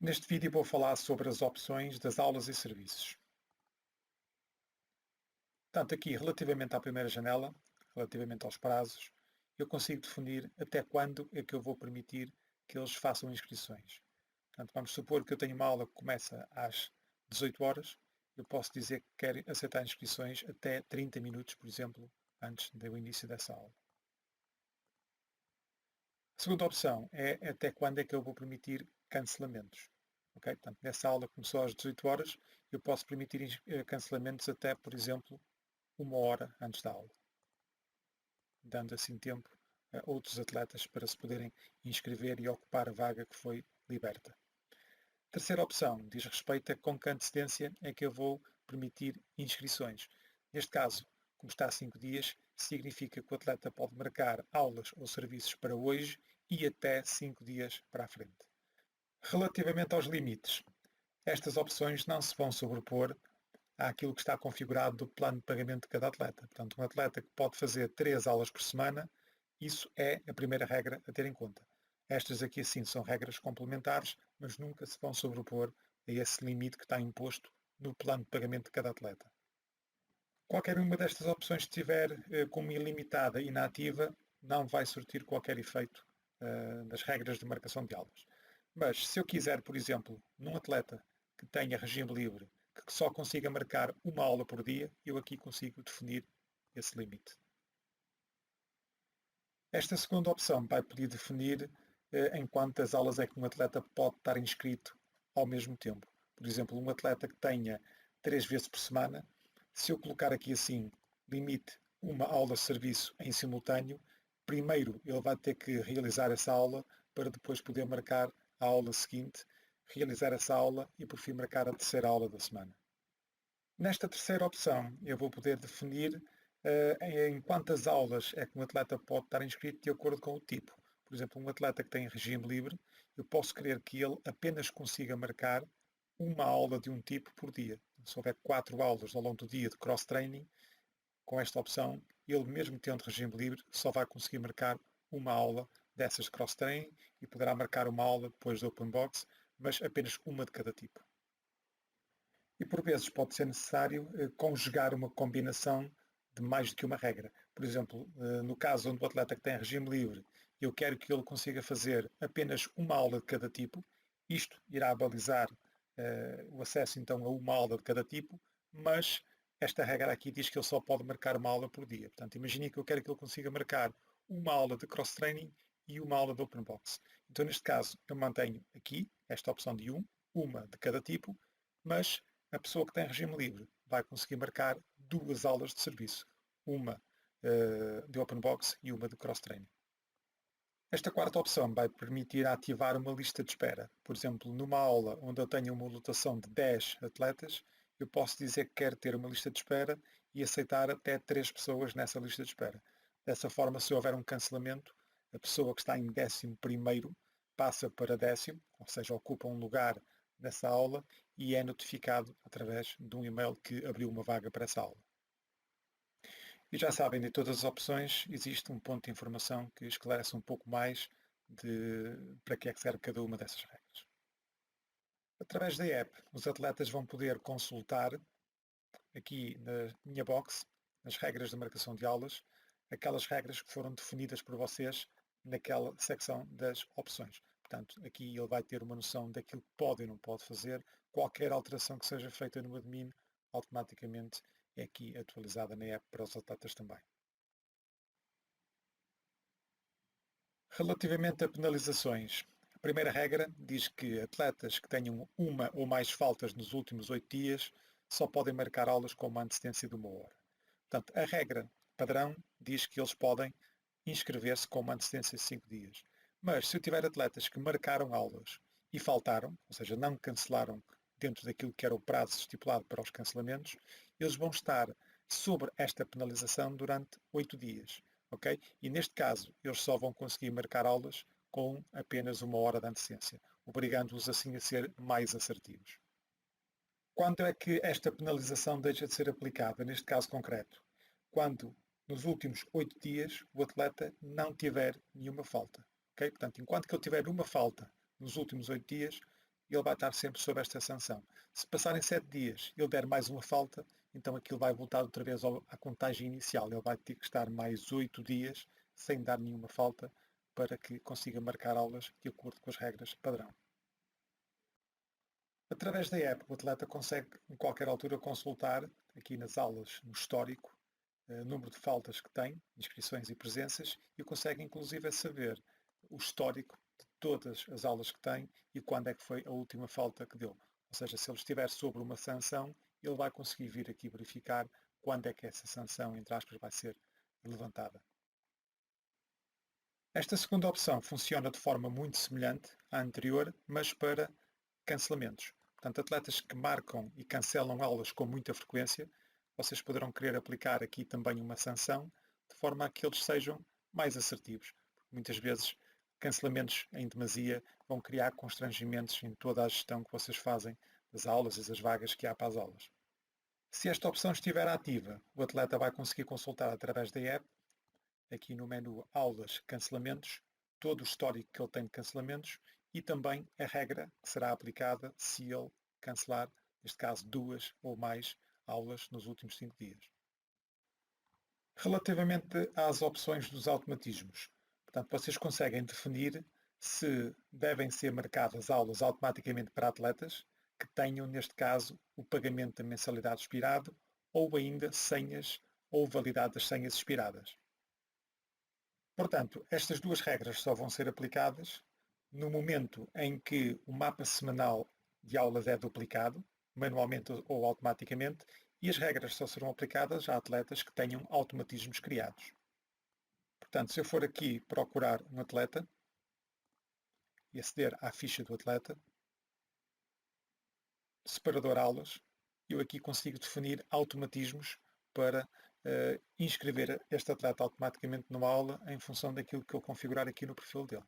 Neste vídeo vou falar sobre as opções das aulas e serviços. Portanto, aqui, relativamente à primeira janela, relativamente aos prazos, eu consigo definir até quando é que eu vou permitir que eles façam inscrições. Portanto, vamos supor que eu tenho uma aula que começa às 18 horas, eu posso dizer que quero aceitar inscrições até 30 minutos, por exemplo, antes do início dessa aula. A segunda opção é até quando é que eu vou permitir cancelamentos. Okay? Portanto, nessa aula começou às 18 horas, eu posso permitir cancelamentos até, por exemplo, 1 hora antes da aula, dando assim tempo a outros atletas para se poderem inscrever e ocupar a vaga que foi liberta. Terceira opção diz respeito a com que antecedência é que eu vou permitir inscrições. Neste caso, como está a 5 dias, significa que o atleta pode marcar aulas ou serviços para hoje e até 5 dias para a frente. Relativamente aos limites, estas opções não se vão sobrepor àquilo que está configurado do plano de pagamento de cada atleta. Portanto, um atleta que pode fazer 3 aulas por semana, isso é a primeira regra a ter em conta. Estas aqui, sim, são regras complementares, mas nunca se vão sobrepor a esse limite que está imposto no plano de pagamento de cada atleta. Qualquer uma destas opções que estiver como ilimitada e inativa, não vai surtir qualquer efeito das regras de marcação de aulas. Mas se eu quiser, por exemplo, num atleta que tenha regime livre, que só consiga marcar uma aula por dia, eu aqui consigo definir esse limite. Esta segunda opção vai poder definir em quantas aulas é que um atleta pode estar inscrito ao mesmo tempo. Por exemplo, um atleta que tenha 3 vezes por semana, se eu colocar aqui assim, limite uma aula de serviço em simultâneo, primeiro ele vai ter que realizar essa aula para depois poder marcar a aula seguinte, realizar essa aula e por fim marcar a terceira aula da semana. Nesta terceira opção, eu vou poder definir em quantas aulas é que um atleta pode estar inscrito de acordo com o tipo. Por exemplo, um atleta que tem regime livre, eu posso querer que ele apenas consiga marcar uma aula de um tipo por dia. Se houver 4 aulas ao longo do dia de cross-training, com esta opção, ele mesmo tendo regime livre, só vai conseguir marcar uma aula dessas de cross-training e poderá marcar uma aula depois do open box, mas apenas uma de cada tipo. E por vezes pode ser necessário conjugar uma combinação de mais do que uma regra. Por exemplo, no caso onde o atleta que tem regime livre, eu quero que ele consiga fazer apenas uma aula de cada tipo, isto irá balizar o acesso então a uma aula de cada tipo, mas esta regra aqui diz que ele só pode marcar uma aula por dia. Portanto, imagine que eu quero que ele consiga marcar uma aula de cross-training e uma aula de open box. Então, neste caso, eu mantenho aqui esta opção de uma de cada tipo, mas a pessoa que tem regime livre vai conseguir marcar 2 aulas de serviço, uma de open box e uma de cross-training. Esta quarta opção vai permitir ativar uma lista de espera. Por exemplo, numa aula onde eu tenho uma lotação de 10 atletas, eu posso dizer que quero ter uma lista de espera e aceitar até 3 pessoas nessa lista de espera. Dessa forma, se houver um cancelamento, a pessoa que está em 11º passa para 10º, ou seja, ocupa um lugar nessa aula e é notificado através de um e-mail que abriu uma vaga para essa aula. E já sabem, de todas as opções existe um ponto de informação que esclarece um pouco mais para que é que serve cada uma dessas regras. Através da app, os atletas vão poder consultar aqui na minha box, nas regras de marcação de aulas, aquelas regras que foram definidas por vocês naquela secção das opções. Portanto, aqui ele vai ter uma noção daquilo que pode e não pode fazer. Qualquer alteração que seja feita no admin, automaticamente é aqui atualizada na app para os atletas também. Relativamente a penalizações, a primeira regra diz que atletas que tenham uma ou mais faltas nos últimos 8 dias só podem marcar aulas com uma antecedência de 1 hora. Portanto, a regra padrão diz que eles podem inscrever-se com uma antecedência de 5 dias. Mas se eu tiver atletas que marcaram aulas e faltaram, ou seja, não cancelaram dentro daquilo que era o prazo estipulado para os cancelamentos, eles vão estar sobre esta penalização durante 8 dias. Okay? E neste caso, eles só vão conseguir marcar aulas com apenas 1 hora de antecedência, obrigando-os assim a ser mais assertivos. Quando é que esta penalização deixa de ser aplicada, neste caso concreto? Quando nos últimos 8 dias o atleta não tiver nenhuma falta. Okay? Portanto, enquanto que ele tiver uma falta nos últimos 8 dias, ele vai estar sempre sob esta sanção. Se passarem 7 dias ele der mais uma falta, então aquilo vai voltar outra vez à contagem inicial. Ele vai ter que estar mais 8 dias sem dar nenhuma falta para que consiga marcar aulas de acordo com as regras padrão. Através da app, o atleta consegue, em qualquer altura, consultar, aqui nas aulas, no histórico, o número de faltas que tem, inscrições e presenças, e consegue, inclusive, saber o histórico de todas as aulas que tem e quando é que foi a última falta que deu. Ou seja, se ele estiver sobre uma sanção, ele vai conseguir vir aqui verificar quando é que essa sanção, entre aspas, vai ser levantada. Esta segunda opção funciona de forma muito semelhante à anterior, mas para cancelamentos. Portanto, atletas que marcam e cancelam aulas com muita frequência, vocês poderão querer aplicar aqui também uma sanção, de forma a que eles sejam mais assertivos. Muitas vezes, cancelamentos em demasia vão criar constrangimentos em toda a gestão que vocês fazem das aulas e das vagas que há para as aulas. Se esta opção estiver ativa, o atleta vai conseguir consultar através da app, aqui no menu Aulas, Cancelamentos, todo o histórico que ele tem de cancelamentos e também a regra que será aplicada se ele cancelar, neste caso, 2 ou mais aulas nos últimos 5 dias. Relativamente às opções dos automatismos, portanto, vocês conseguem definir se devem ser marcadas aulas automaticamente para atletas que tenham, neste caso, o pagamento da mensalidade expirado ou ainda senhas ou validade das senhas expiradas. Portanto, estas duas regras só vão ser aplicadas no momento em que o mapa semanal de aulas é duplicado, manualmente ou automaticamente, e as regras só serão aplicadas a atletas que tenham automatismos criados. Portanto, se eu for aqui procurar um atleta e aceder à ficha do atleta, separador aulas, eu aqui consigo definir automatismos para inscrever este atleta automaticamente numa aula em função daquilo que eu configurar aqui no perfil dele.